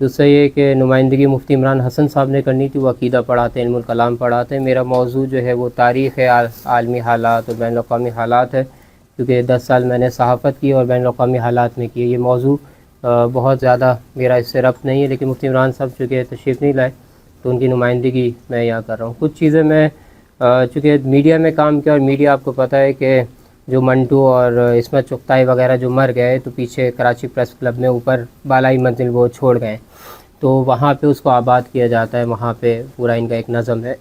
دوسرا یہ کہ نمائندگی مفتی عمران حسن صاحب نے کرنی تھی، وہ عقیدہ پڑھاتے ہیں، علم الکلام پڑھاتے ہیں۔ میرا موضوع جو ہے وہ تاریخ ہے، عالمی حالات اور بین الاقوامی حالات ہے، کیونکہ 10 سال میں نے صحافت کی اور بین الاقوامی حالات میں کی۔ یہ موضوع بہت زیادہ میرا اس سے ربط نہیں ہے، لیکن مفتی عمران صاحب چونکہ تشریف نہیں لائے تو ان کی نمائندگی میں یہاں کر رہا ہوں۔ کچھ چیزیں میں چونکہ میڈیا میں کام کیا، اور میڈیا آپ کو پتہ ہے کہ جو منٹو اور عصمت چغتائی وغیرہ جو مر گئے تو پیچھے کراچی پریس کلب میں اوپر بالائی منزل وہ چھوڑ گئے، تو وہاں پہ اس کو آباد کیا جاتا ہے، وہاں پہ پورا ان کا ایک نظم ہے۔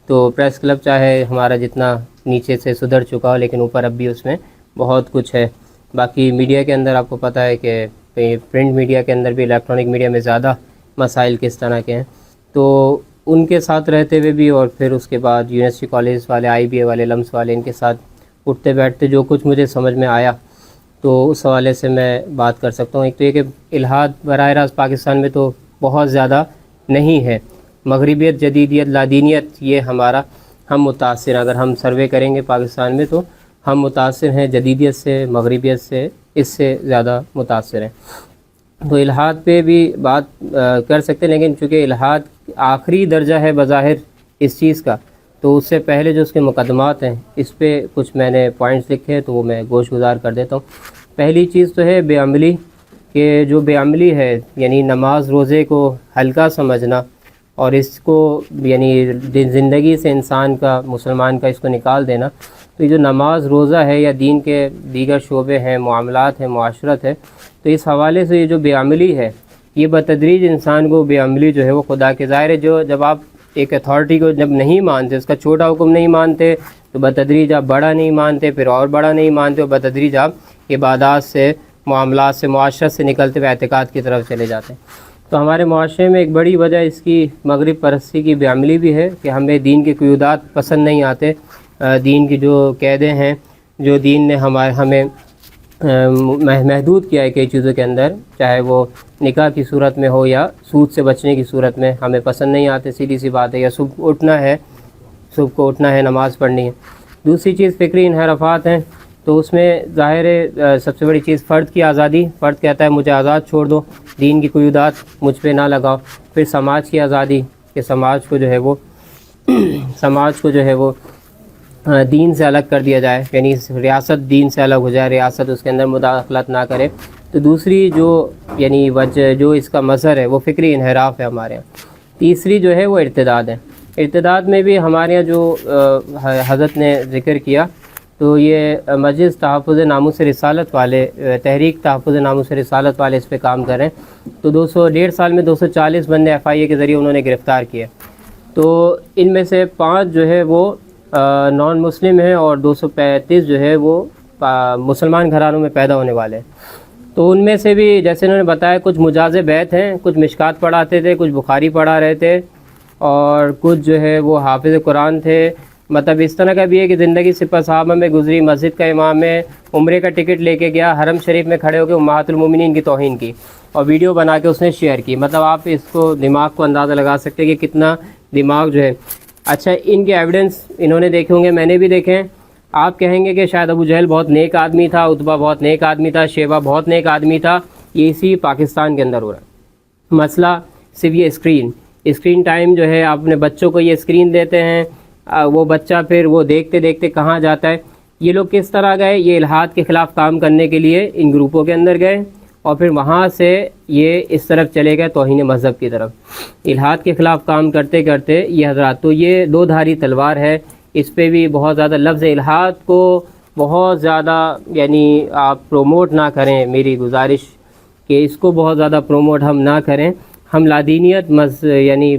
تو پریس کلب چاہے ہمارا جتنا نیچے سے سدھر چکا ہو، لیکن اوپر اب بھی اس میں بہت کچھ ہے۔ باقی میڈیا کے اندر آپ کو پتہ ہے کہ پرنٹ میڈیا کے اندر بھی، الیکٹرانک میڈیا میں زیادہ مسائل کس طرح کے ہیں، تو ان کے ساتھ رہتے ہوئے بھی، اور پھر اس کے بعد یونیورسٹی کالج والے، آئی بی اے والے، لمس والے، ان کے ساتھ اٹھتے بیٹھتے جو کچھ مجھے سمجھ میں آیا تو اس حوالے سے میں بات کر سکتا ہوں۔ ایک تو یہ کہ الحاد براہ راست پاکستان میں تو بہت زیادہ نہیں ہے، مغربیت، جدیدیت، لادینیت، یہ ہم متاثر، اگر ہم سروے کریں گے پاکستان میں تو ہم متاثر ہیں جدیدیت سے، مغربیت سے، اس سے زیادہ متاثر ہیں۔ تو الحاد پہ بھی بات کر سکتے ہیں، لیکن چونکہ الحاد آخری درجہ ہے بظاہر اس چیز کا، تو اس سے پہلے جو اس کے مقدمات ہیں اس پہ کچھ میں نے پوائنٹس لکھے ہیں، تو وہ میں گوش گزار کر دیتا ہوں۔ پہلی چیز تو ہے بے عملی، کہ جو بے عملی ہے یعنی نماز روزے کو ہلکا سمجھنا، اور اس کو یعنی زندگی سے انسان کا، مسلمان کا اس کو نکال دینا، تو یہ جو نماز روزہ ہے یا دین کے دیگر شعبے ہیں، معاملات ہیں، معاشرت ہے، تو اس حوالے سے یہ جو بے عملی ہے، یہ بتدریج انسان کو بے عملی جو ہے وہ خدا کے ظاہر ہے، جو جب آپ ایک اتھارٹی کو جب نہیں مانتے، اس کا چھوٹا حکم نہیں مانتے، تو بتدریج آپ بڑا نہیں مانتے، پھر اور بڑا نہیں مانتے، اور بتدریج آپ عبادات سے، معاملات سے، معاشرت سے نکلتے ہوئے اعتقاد کی طرف چلے جاتے ہیں۔ تو ہمارے معاشرے میں ایک بڑی وجہ اس کی مغرب پرستی کی بے عملی بھی ہے، کہ ہمیں دین کے قیودات پسند نہیں آتے، دین کی جو قیدیں ہیں، جو دین نے ہمیں محدود کیا ہے کئی چیزوں کے اندر، چاہے وہ نکاح کی صورت میں ہو یا سود سے بچنے کی صورت میں، ہمیں پسند نہیں آتے، سیدھی سی بات ہے۔ یا صبح کو اٹھنا ہے، نماز پڑھنی ہے۔ دوسری چیز فکری انحرافات ہیں، تو اس میں ظاہر ہے سب سے بڑی چیز فرد کی آزادی، فرد کہتا ہے مجھے آزاد چھوڑ دو، دین کی قیودات مجھ پہ نہ لگاؤ۔ پھر سماج کی آزادی، کہ سماج کو جو ہے وہ دین سے الگ کر دیا جائے، یعنی ریاست دین سے الگ ہو جائے، ریاست اس کے اندر مداخلت نہ کرے۔ تو دوسری جو یعنی وجہ جو اس کا مظہر ہے وہ فکری انحراف ہے ہمارے یہاں۔ تیسری جو ہے وہ ارتداد ہے۔ ارتداد میں بھی ہمارے یہاں جو حضرت نے ذکر کیا، تو یہ مجلس تحفظ ناموس رسالت والے، تحریک تحفظ ناموس رسالت والے اس پہ کام کر رہے ہیں۔ تو 1.5 سال میں 240 بندے FIA کے ذریعے انہوں نے گرفتار کیے، تو ان میں سے 5 جو ہے وہ نان مسلم ہیں، اور 235 جو ہے وہ مسلمان گھرانوں میں پیدا ہونے والے ہیں۔ تو ان میں سے بھی جیسے انہوں نے بتایا، کچھ مجاز بیت ہیں، کچھ مشکات پڑھاتے تھے، کچھ بخاری پڑھا رہے تھے، اور کچھ جو ہے وہ حافظ قرآن تھے۔ مطلب اس طرح کا بھی ہے کہ زندگی سپہ صحابہ میں گزری، مسجد کا امام ہے، عمرے کا ٹکٹ لے کے گیا، حرم شریف میں کھڑے ہو کے امہات المومنین کی توہین کی، اور ویڈیو بنا کے اس نے شیئر کی۔ مطلب آپ اس کو دماغ کو اندازہ لگا سکتے ہیں کہ کتنا دماغ جو ہے۔ اچھا، ان کے ایویڈنس انہوں نے دیکھے ہوں گے، میں نے بھی دیکھے ہیں۔ آپ کہیں گے کہ شاید ابو جہل بہت نیک آدمی تھا، عتبہ بہت نیک آدمی تھا، شیبہ بہت نیک آدمی تھا، یہ اسی پاکستان کے اندر ہو رہا ہے۔ مسئلہ صرف یہ اسکرین ٹائم جو ہے، آپ اپنے بچوں کو یہ اسکرین دیتے ہیں، وہ بچہ پھر وہ دیکھتے دیکھتے کہاں جاتا ہے۔ یہ لوگ کس طرح گئے؟ یہ الحاد کے خلاف کام کرنے کے لیے ان گروپوں کے اندر گئے، اور پھر وہاں سے یہ اس طرف چلے گئے توہین مذہب کی طرف، الحاد کے خلاف کام کرتے کرتے یہ حضرات۔ تو یہ 2 دھاری تلوار ہے، اس پہ بھی بہت زیادہ لفظ الحاد کو بہت زیادہ یعنی آپ پروموٹ نہ کریں، میری گزارش کہ اس کو بہت زیادہ پروموٹ ہم نہ کریں۔ ہم لادینیت یعنی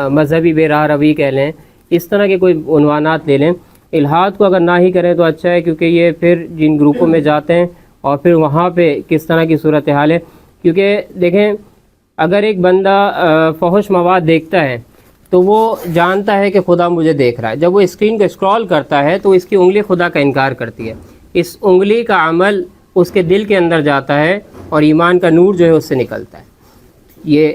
مذہبی بے راہ روی کہہ لیں، اس طرح کے کوئی عنوانات لے لیں۔ الحاد کو اگر نہ ہی کریں تو اچھا ہے، کیونکہ یہ پھر جن گروپوں میں جاتے ہیں اور پھر وہاں پہ کس طرح کی صورتحال ہے۔ کیونکہ دیکھیں، اگر ایک بندہ فحش مواد دیکھتا ہے تو وہ جانتا ہے کہ خدا مجھے دیکھ رہا ہے، جب وہ اسکرین کو اسکرول کرتا ہے تو اس کی انگلی خدا کا انکار کرتی ہے، اس انگلی کا عمل اس کے دل کے اندر جاتا ہے اور ایمان کا نور جو ہے اس سے نکلتا ہے۔ یہ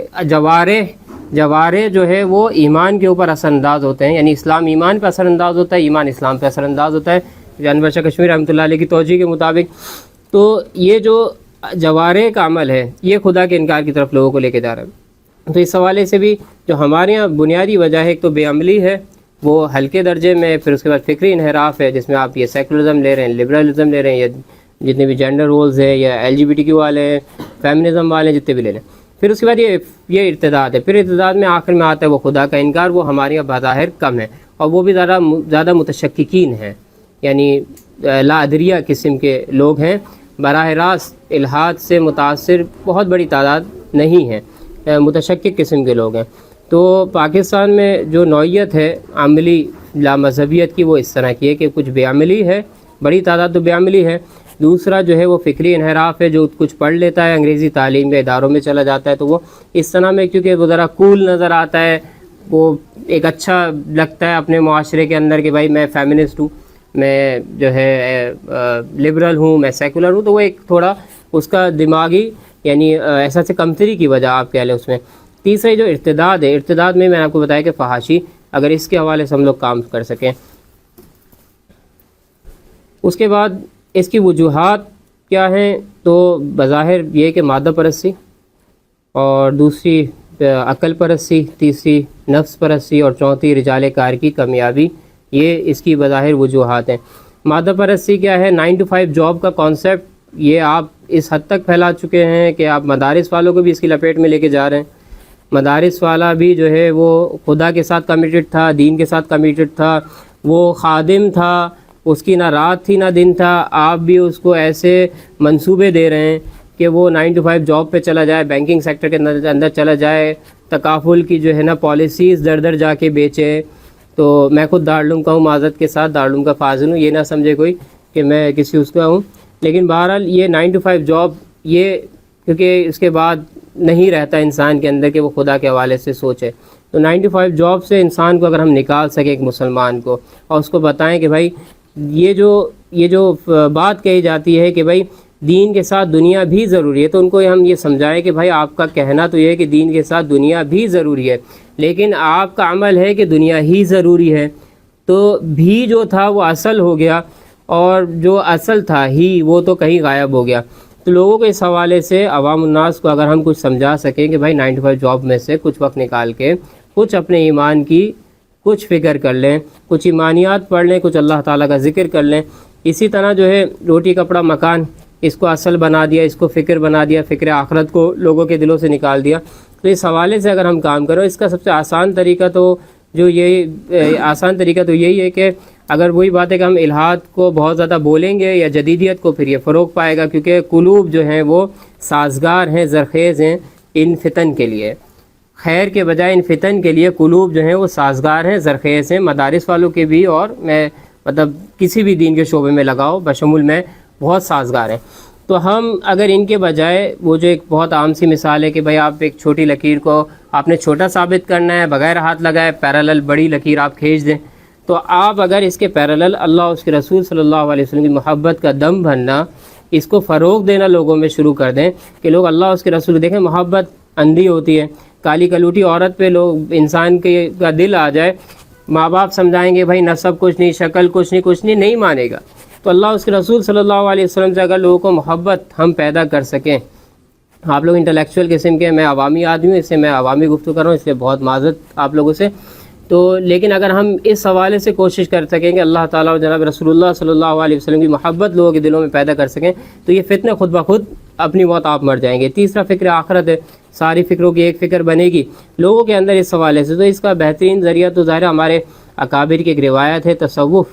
جوارے جو ہے وہ ایمان کے اوپر اثر انداز ہوتے ہیں، یعنی اسلام ایمان پہ اثر انداز ہوتا ہے، ایمان اسلام پہ اثر انداز ہوتا ہے، انور شاہ کشمیری رحمۃ اللہ علیہ کی توجیہ کے مطابق۔ تو یہ جو جوارے کا عمل ہے، یہ خدا کے انکار کی طرف لوگوں کو لے کے جا رہا ہے۔ تو اس حوالے سے بھی جو ہمارے یہاں بنیادی وجہ ہے، ایک تو بے عملی ہے وہ ہلکے درجے میں، پھر اس کے بعد فکری انحراف ہے جس میں آپ یہ سیکولرزم لے رہے ہیں، لبرلزم لے رہے ہیں، یا جتنے بھی جینڈر رولز ہیں یا LGBTQ والے ہیں، فیمنزم والے ہیں، جتنے بھی لے رہے ہیں۔ پھر اس کے بعد یہ ارتداد ہے، پھر ارتداد میں آخر میں آتا ہے وہ خدا کا انکار، وہ ہمارے یہاں بظاہر کم ہے، اور وہ بھی زیادہ متشککین ہیں، یعنی لا ادریہ قسم کے لوگ ہیں، براہ راست الحاد سے متاثر بہت بڑی تعداد نہیں ہے، متشکک قسم کے لوگ ہیں۔ تو پاکستان میں جو نوعیت ہے عملی لامذہبیت کی، وہ اس طرح کی ہے کہ کچھ بے عملی ہے، بڑی تعداد تو بے عملی ہے، دوسرا جو ہے وہ فکری انحراف ہے، جو کچھ پڑھ لیتا ہے، انگریزی تعلیم کے اداروں میں چلا جاتا ہے، تو وہ اس طرح میں کیونکہ وہ ذرا کول نظر آتا ہے، وہ ایک اچھا لگتا ہے اپنے معاشرے کے اندر کہ بھائی میں فیمنسٹ ہوں، میں جو ہے لبرل ہوں، میں سیکولر ہوں، تو وہ ایک تھوڑا اس کا دماغی یعنی احساس کمتری کی وجہ آپ کہہ لیں اس میں۔ تیسرے جو ارتداد ہے، ارتداد میں نے آپ کو بتایا کہ فحاشی، اگر اس کے حوالے سے ہم لوگ کام کر سکیں۔ اس کے بعد اس کی وجوہات کیا ہیں، تو بظاہر یہ کہ مادہ پرستی، اور دوسری عقل پرستی، تیسری نفس پرستی، اور چوتھی رجال کار کی کامیابی، یہ اس کی بظاہر وجوہات ہیں۔ مادہ پرستی کیا ہے؟ 9 to 5 جاب کا کانسیپٹ یہ آپ اس حد تک پھیلا چکے ہیں کہ آپ مدارس والوں کو بھی اس کی لپیٹ میں لے کے جا رہے ہیں۔ مدارس والا بھی جو ہے وہ خدا کے ساتھ کمیٹڈ تھا، دین کے ساتھ کمیٹڈ تھا، وہ خادم تھا، اس کی نہ رات تھی نہ دن تھا، آپ بھی اس کو ایسے منصوبے دے رہے ہیں کہ وہ 9 to 5 جاب پہ چلا جائے، بینکنگ سیکٹر کے اندر چلا جائے، تکافل کی جو ہے نا پالیسیز در در جا کے بیچے۔ تو میں خود دارالعلوم کا ہوں، معذرت کے ساتھ دارالعلوم کا فاضل ہوں، یہ نہ سمجھے کوئی کہ میں کسی اس کا ہوں، لیکن بہرحال یہ 9 to 5 جاب، یہ کیونکہ اس کے بعد نہیں رہتا انسان کے اندر کہ وہ خدا کے حوالے سے سوچے، تو 9 to 5 جاب سے انسان کو اگر ہم نکال سکیں ایک مسلمان کو، اور اس کو بتائیں کہ بھائی یہ جو بات کہی جاتی ہے کہ بھائی دین کے ساتھ دنیا بھی ضروری ہے، تو ان کو ہم یہ سمجھائیں کہ بھائی آپ کا کہنا تو یہ ہے کہ دین کے ساتھ دنیا بھی ضروری ہے، لیکن آپ کا عمل ہے کہ دنیا ہی ضروری ہے، تو بھی جو تھا وہ اصل ہو گیا، اور جو اصل تھا ہی وہ تو کہیں غائب ہو گیا۔ تو لوگوں کے اس حوالے سے عوام الناس کو اگر ہم کچھ سمجھا سکیں کہ بھائی 9 to 5 جاب میں سے کچھ وقت نکال کے کچھ اپنے ایمان کی کچھ فکر کر لیں، کچھ ایمانیات پڑھ لیں، کچھ اللہ تعالیٰ کا ذکر کر لیں، اسی طرح جو ہے روٹی کپڑا مکان اس کو اصل بنا دیا، اس کو فکر بنا دیا، فکر آخرت کو لوگوں کے دلوں سے نکال دیا، تو اس حوالے سے اگر ہم کام کریں، اس کا سب سے آسان طریقہ تو یہی ہے کہ اگر وہی بات ہے کہ ہم الحاد کو بہت زیادہ بولیں گے یا جدیدیت کو، پھر یہ فروغ پائے گا، کیونکہ قلوب جو ہیں وہ سازگار ہیں، زرخیز ہیں ان فتن کے لیے، خیر کے بجائے ان فتن کے لیے قلوب جو ہیں وہ سازگار ہیں، زرخیز ہیں، مدارس والوں کے بھی، اور میں مطلب کسی بھی دین کے شعبے میں لگاؤ بشمول میں بہت سازگار ہیں۔ تو ہم اگر ان کے بجائے وہ جو ایک بہت عام سی مثال ہے کہ بھائی آپ ایک چھوٹی لکیر کو آپ نے چھوٹا ثابت کرنا ہے، بغیر ہاتھ لگائے پیرالل بڑی لکیر آپ کھینچ دیں، تو آپ اگر اس کے پیرالل اللہ اس کے رسول صلی اللہ علیہ وسلم کی محبت کا دم بھرنا، اس کو فروغ دینا لوگوں میں شروع کر دیں کہ لوگ اللہ اس کے رسول دیکھیں۔ محبت اندھی ہوتی ہے، کالی کلوٹی عورت پہ لوگ انسان کا دل آ جائے، ماں باپ سمجھائیں گے بھائی نسب کچھ نہیں، شکل کچھ نہیں مانے گا۔ تو اللہ اس کے رسول صلی اللہ علیہ وسلم سے اگر لوگوں کو محبت ہم پیدا کر سکیں، آپ لوگ انٹلیکچوئل قسم کے، میں عوامی آدمی ہوں، اس سے میں عوامی گفتگو کر رہا ہوں، اس لیے بہت معذرت آپ لوگوں سے، تو لیکن اگر ہم اس حوالے سے کوشش کر سکیں کہ اللہ تعالیٰ اور جناب رسول اللہ صلی اللہ علیہ وسلم کی محبت لوگوں کے دلوں میں پیدا کر سکیں، تو یہ فتنے خود بخود اپنی موت آپ مر جائیں گے۔ تیسرا فکر آخرت ہے، ساری فکروں کی ایک فکر بنے گی لوگوں کے اندر اس حوالے سے، تو اس کا بہترین ذریعہ تو ظاہر ہمارے اکابر کی ایک روایت ہے تصوف،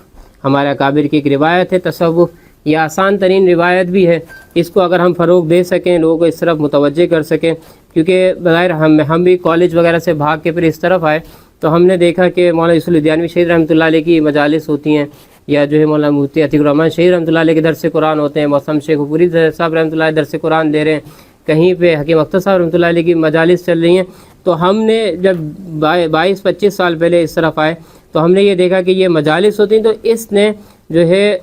ہمارے اکابر کی ایک روایت ہے تصوف، یہ آسان ترین روایت بھی ہے، اس کو اگر ہم فروغ دے سکیں، لوگوں کو اس طرف متوجہ کر سکیں، کیونکہ بظاہر ہم بھی کالج وغیرہ سے بھاگ کے پھر اس طرف آئے، تو ہم نے دیکھا کہ مولانا یوسف لدھیانوی شہید رحمۃ اللہ علیہ کی مجالس ہوتی ہیں، یا جو ہے مولانا مفتی عتیق الرحمن شہید رحمۃ اللہ علیہ کے درس قرآن ہوتے ہیں، موسم شیخ پوری صاحب رحمۃ اللہ علیہ درس قرآن دے رہے ہیں، کہیں پہ حکیم اختر صاحب رحمۃ اللہ علیہ کی مجالس چل رہی ہیں، تو ہم نے جب 22-25 سال پہلے اس طرف آئے تو ہم نے یہ دیکھا کہ یہ مجالس ہوتی ہیں، تو اس نے جو ہے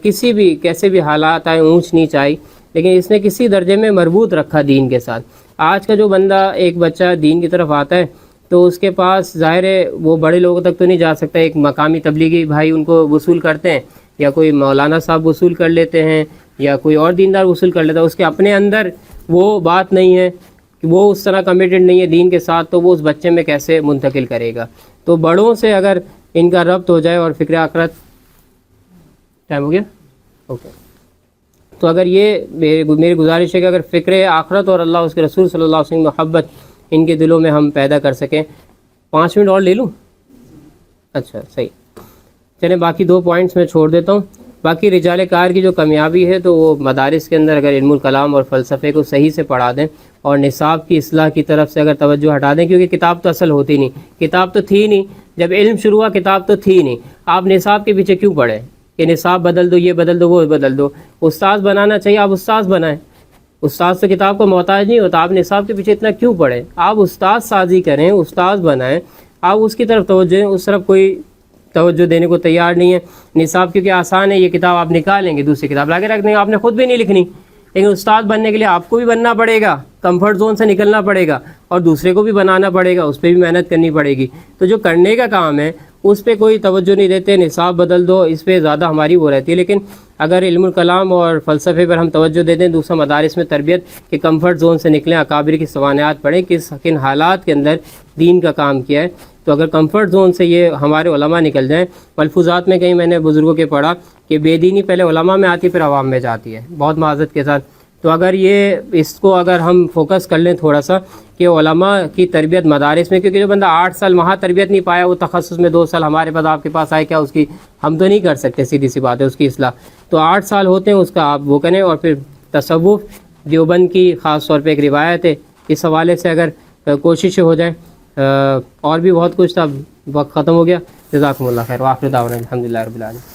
کسی بھی کیسے بھی حالات آئے، اونچ نیچ آئی، لیکن اس نے کسی درجے میں مربوط رکھا دین کے ساتھ۔ آج کا جو بندہ ایک بچہ دین کی طرف آتا ہے تو اس کے پاس ظاہر ہے وہ بڑے لوگوں تک تو نہیں جا سکتا، ایک مقامی تبلیغی بھائی ان کو وصول کرتے ہیں، یا کوئی مولانا صاحب وصول کر لیتے ہیں، یا کوئی اور دیندار غسل کر لیتا ہے، اس کے اپنے اندر وہ بات نہیں ہے کہ وہ اس طرح کمیٹڈ نہیں ہے دین کے ساتھ، تو وہ اس بچے میں کیسے منتقل کرے گا؟ تو بڑوں سے اگر ان کا ربط ہو جائے اور فکر آخرت، ٹائم ہو گیا اوکے، تو اگر یہ میری گزارش ہے کہ اگر فکر آخرت اور اللہ اس کے رسول صلی اللہ علیہ وسلم محبت ان کے دلوں میں ہم پیدا کر سکیں۔ 5 منٹ اور لے لوں؟ اچھا صحیح، چلیں باقی 2 پوائنٹس میں چھوڑ دیتا ہوں۔ باقی رجال کار کی جو کامیابی ہے تو وہ مدارس کے اندر اگر علم الکلام اور فلسفے کو صحیح سے پڑھا دیں اور نصاب کی اصلاح کی طرف سے اگر توجہ ہٹا دیں، کیونکہ کتاب تو اصل ہوتی نہیں، کتاب تو تھی نہیں، جب علم شروع ہوا کتاب تو تھی نہیں، آپ نصاب کے پیچھے کیوں پڑھیں کہ نصاب بدل دو، یہ بدل دو، وہ بدل دو؟ استاذ بنانا چاہیے، آپ استاذ بنائیں، استاذ تو کتاب کو محتاج نہیں ہوتا، آپ نصاب کے پیچھے اتنا کیوں پڑھیں؟ آپ استاذ سازی کریں، استاذ بنائیں، آپ اس کی طرف توجہ دیں، اس طرف کوئی توجہ دینے کو تیار نہیں ہے۔ نصاب کیونکہ آسان ہے، یہ کتاب آپ نکالیں گے، دوسری کتاب لا کے رکھ دیں گے، آپ نے خود بھی نہیں لکھنی، لیکن استاد بننے کے لیے آپ کو بھی بننا پڑے گا، کمفرٹ زون سے نکلنا پڑے گا، اور دوسرے کو بھی بنانا پڑے گا، اس پہ بھی محنت کرنی پڑے گی۔ تو جو کرنے کا کام ہے اس پہ کوئی توجہ نہیں دیتے، نصاب بدل دو، اس پہ زیادہ ہماری وہ رہتی ہے۔ لیکن اگر علم الکلام اور فلسفے پر ہم توجہ دے دیں، دوسرا مدارس میں تربیت کہ کمفرٹ زون سے نکلیں، اکابر کی سوانحات پڑھیں، کن حالات کے اندر دین کا کام کیا ہے، تو اگر کمفرٹ زون سے یہ ہمارے علماء نکل جائیں، ملفوظات میں کہیں میں نے بزرگوں کے پڑھا کہ بے دینی پہلے علماء میں آتی پھر عوام میں جاتی ہے، بہت معذرت کے ساتھ۔ تو اگر اس کو اگر ہم فوکس کر لیں تھوڑا سا کہ علماء کی تربیت مدارس میں، کیونکہ جو بندہ 8 سال وہاں تربیت نہیں پایا، وہ تخصص میں 2 سال ہمارے پاس آپ کے پاس آئے، کیا اس کی ہم تو نہیں کر سکتے، سیدھی سی بات ہے اس کی اصلاح، تو 8 سال ہوتے ہیں اس کا آپ وہ کریں۔ اور پھر تصوف دیوبند کی خاص طور پہ ایک روایت ہے، اس حوالے سے اگر کوشش ہو جائے، اور بھی بہت کچھ تھا، وقت ختم ہو گیا۔ جزاکم اللہ خیر، وآخر دعوانا الحمدللہ رب العالمین۔